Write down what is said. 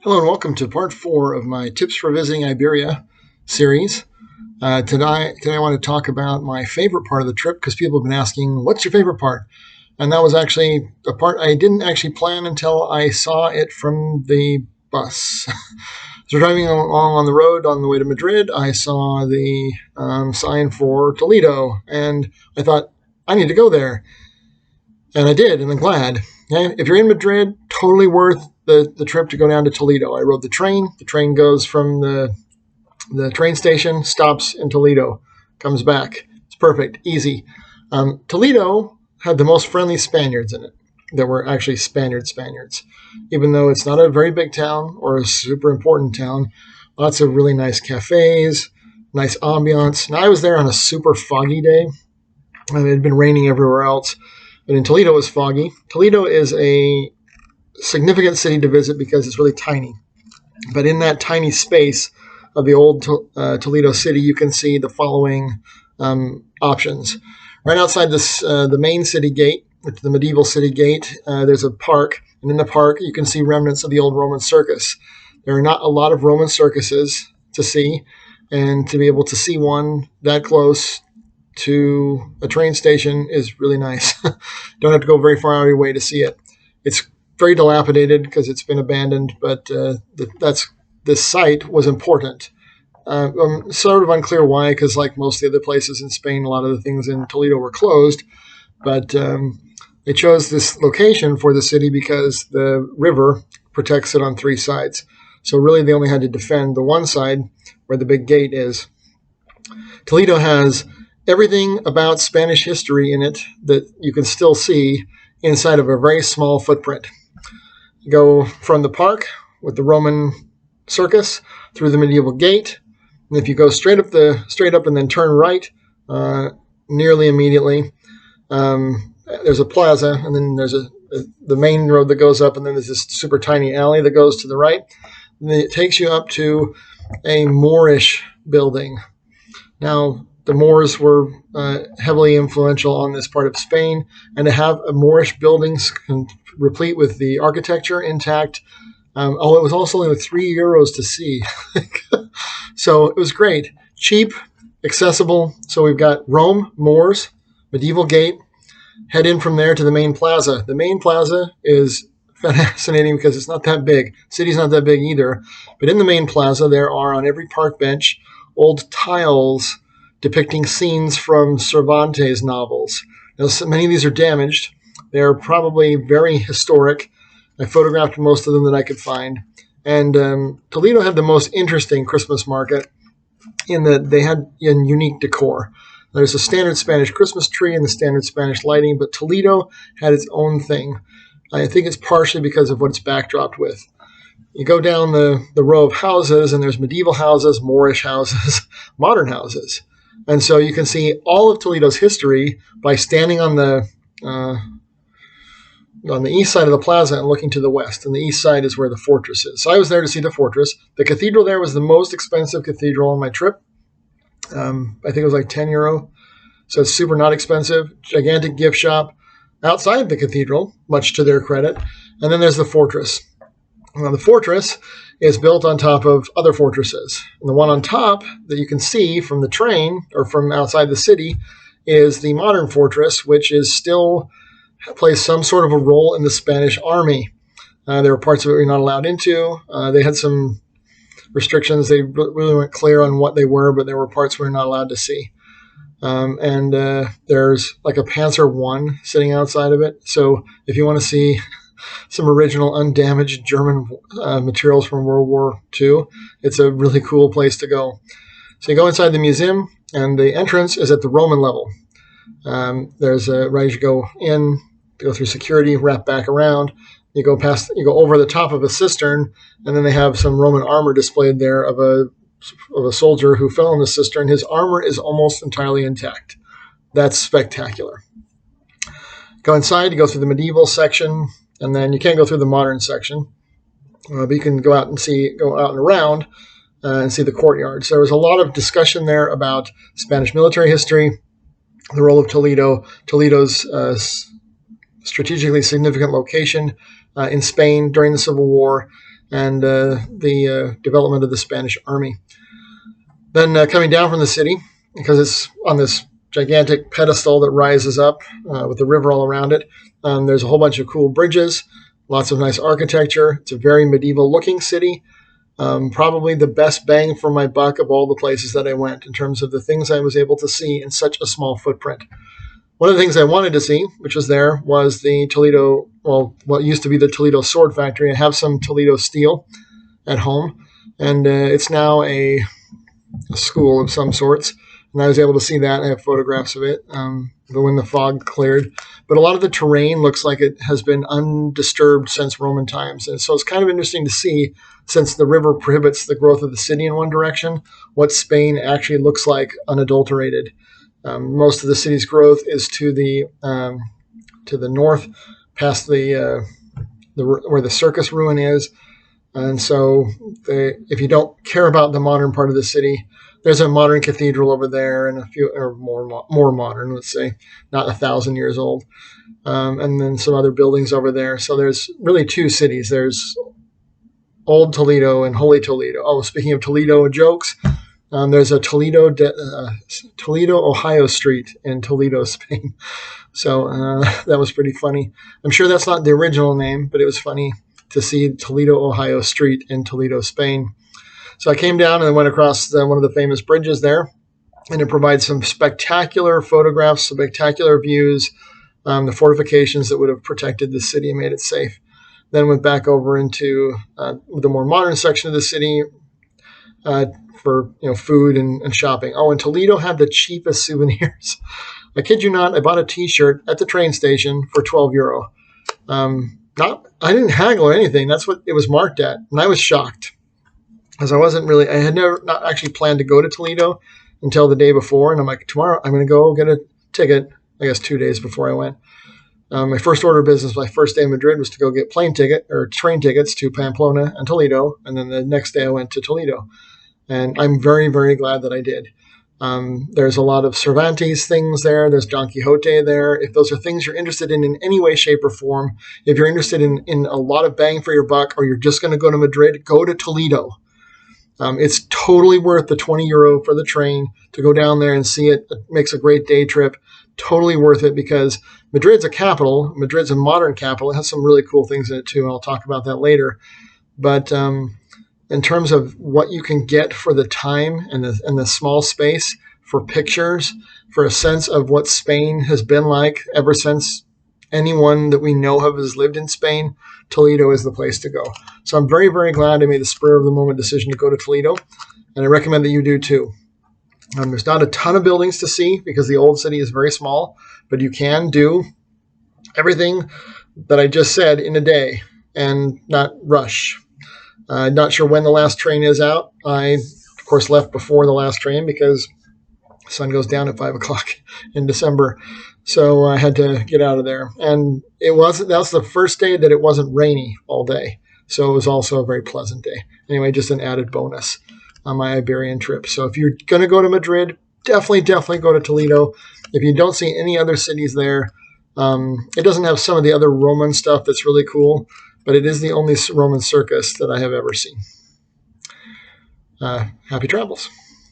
Hello and welcome to part 4 of my Tips for Visiting Iberia series. Today I want to talk about my favorite part of the trip because people have been asking, what's your favorite part? And that was actually a part I didn't actually plan until I saw it from the bus. So driving along on the road on the way to Madrid, I saw the sign for Toledo, and I thought, I need to go there. And I did, and I'm glad. Okay? If you're in Madrid, totally worth the trip to go down to Toledo. I rode the train. The train goes from the train station, stops in Toledo, comes back. It's perfect, easy. Toledo had the most friendly Spaniards in it. That were actually Spaniards. Even though it's not a very big town or a super important town, lots of really nice cafes, nice ambiance. Now, I was there on a super foggy day. It had been raining everywhere else. But in Toledo, it was foggy. Toledo is a significant city to visit because it's really tiny. But in that tiny space of the old Toledo city, you can see the following options. Right outside the main city gate, the medieval city gate, there's a park. And in the park, you can see remnants of the old Roman circus. There are not a lot of Roman circuses to see. And to be able to see one that close to a train station is really nice. Don't have to go very far out of your way to see it. It's very dilapidated because it's been abandoned, but this site was important. I'm sort of unclear why, because like most of the other places in Spain, a lot of the things in Toledo were closed, but they chose this location for the city because the river protects it on three sides. So really they only had to defend the one side where the big gate is. Toledo has everything about Spanish history in it that you can still see inside of a very small footprint. You go from the park with the Roman circus through the medieval gate, and if you go straight up and then turn right, nearly immediately, there's a plaza, and then there's the main road that goes up, and then there's this super tiny alley that goes to the right, and then it takes you up to a Moorish building. Now, the Moors were heavily influential on this part of Spain, and to have a Moorish buildings replete with the architecture intact, although it was also only €3 to see. So it was great. Cheap, accessible. So we've got Rome, Moors, medieval gate. Head in from there to the main plaza. The main plaza is fascinating because it's not that big. City's not that big either. But in the main plaza, there are on every park bench old tiles depicting scenes from Cervantes novels. Now, many of these are damaged. They're probably very historic. I photographed most of them that I could find. And Toledo had the most interesting Christmas market in that they had unique decor. There's a standard Spanish Christmas tree and the standard Spanish lighting, but Toledo had its own thing. I think it's partially because of what it's backdropped with. You go down the row of houses, and there's medieval houses, Moorish houses, modern houses. And so you can see all of Toledo's history by standing on the east side of the plaza and looking to the west. And the east side is where the fortress is. So I was there to see the fortress. The cathedral there was the most expensive cathedral on my trip. I think it was like €10. So it's super not expensive. Gigantic gift shop outside the cathedral, much to their credit. And then there's the fortress. Now, the fortress is built on top of other fortresses. And the one on top that you can see from the train or from outside the city is the modern fortress, which is still plays some sort of a role in the Spanish army. There were parts of it you're not allowed into. They had some restrictions. They really weren't clear on what they were, but there were parts we're not allowed to see. And there's like a Panzer I sitting outside of it. So if you want to see some original undamaged German materials from World War II, it's a really cool place to go. So you go inside the museum, and the entrance is at the Roman level. There's a right as you go in, go through security, wrap back around. You go over the top of a cistern, and then they have some Roman armor displayed there of a soldier who fell in the cistern. His armor is almost entirely intact. That's spectacular. Go inside, you go through the medieval section, and then you can't go through the modern section, but you can go out and around and see the courtyard. So there was a lot of discussion there about Spanish military history, the role of Toledo's strategically significant location in Spain during the Civil War, and the development of the Spanish army. Then coming down from the city, because it's on this gigantic pedestal that rises up with the river all around it, there's a whole bunch of cool bridges, lots of nice architecture. It's a very medieval looking city. Probably the best bang for my buck of all the places that I went in terms of the things I was able to see in such a small footprint. One of the things I wanted to see, which was there, was the Toledo, well, what used to be the Toledo sword factory. I have some Toledo steel at home, and it's now a school of some sorts. And I was able to see that. I have photographs of it when the fog cleared. But a lot of the terrain looks like it has been undisturbed since Roman times. And so it's kind of interesting to see, since the river prohibits the growth of the city in one direction, what Spain actually looks like unadulterated. Most of the city's growth is to the north, past the where the circus ruin is. And so if you don't care about the modern part of the city, there's a modern cathedral over there and a few, or more modern, let's say, not 1,000 years old. And then some other buildings over there. So there's really two cities. There's Old Toledo and Holy Toledo. Oh, speaking of Toledo jokes, there's a Toledo, Ohio Street in Toledo, Spain. So that was pretty funny. I'm sure that's not the original name, but it was funny to see Toledo, Ohio Street in Toledo, Spain. So I came down and went across one of the famous bridges there, and it provides some spectacular photographs, spectacular views, the fortifications that would have protected the city and made it safe. Then went back over into the more modern section of the city for food and shopping. Oh, and Toledo had the cheapest souvenirs. I kid you not, I bought a T-shirt at the train station for €12. I didn't haggle or anything. That's what it was marked at, and I was shocked, because I had not actually planned to go to Toledo until the day before, and I'm like, tomorrow I'm going to go get a ticket. I guess 2 days before I went. My first order of business, my first day in Madrid, was to go get train tickets to Pamplona and Toledo, and then the next day I went to Toledo, and I'm very, very glad that I did. There's a lot of Cervantes things there. There's Don Quixote there. If those are things you're interested in any way, shape, or form, if you're interested in a lot of bang for your buck, or you're just going to go to Madrid, go to Toledo. It's totally worth the €20 for the train to go down there and see it. It makes a great day trip. Totally worth it, because Madrid's a capital. Madrid's a modern capital. It has some really cool things in it too, and I'll talk about that later. But in terms of what you can get for the time and the small space, for pictures, for a sense of what Spain has been like ever since anyone that we know of has lived in Spain, Toledo is the place to go. So I'm very, very glad I made the spur of the moment decision to go to Toledo, and I recommend that you do too. There's not a ton of buildings to see because the old city is very small, but you can do everything that I just said in a day and not rush. Not sure when the last train is out. I, of course, left before the last train because the sun goes down at 5 o'clock in December. So I had to get out of there. And that was the first day that it wasn't rainy all day. So it was also a very pleasant day. Anyway, just an added bonus on my Iberian trip. So if you're going to go to Madrid, definitely go to Toledo. If you don't see any other cities there, it doesn't have some of the other Roman stuff that's really cool, but it is the only Roman circus that I have ever seen. Happy travels.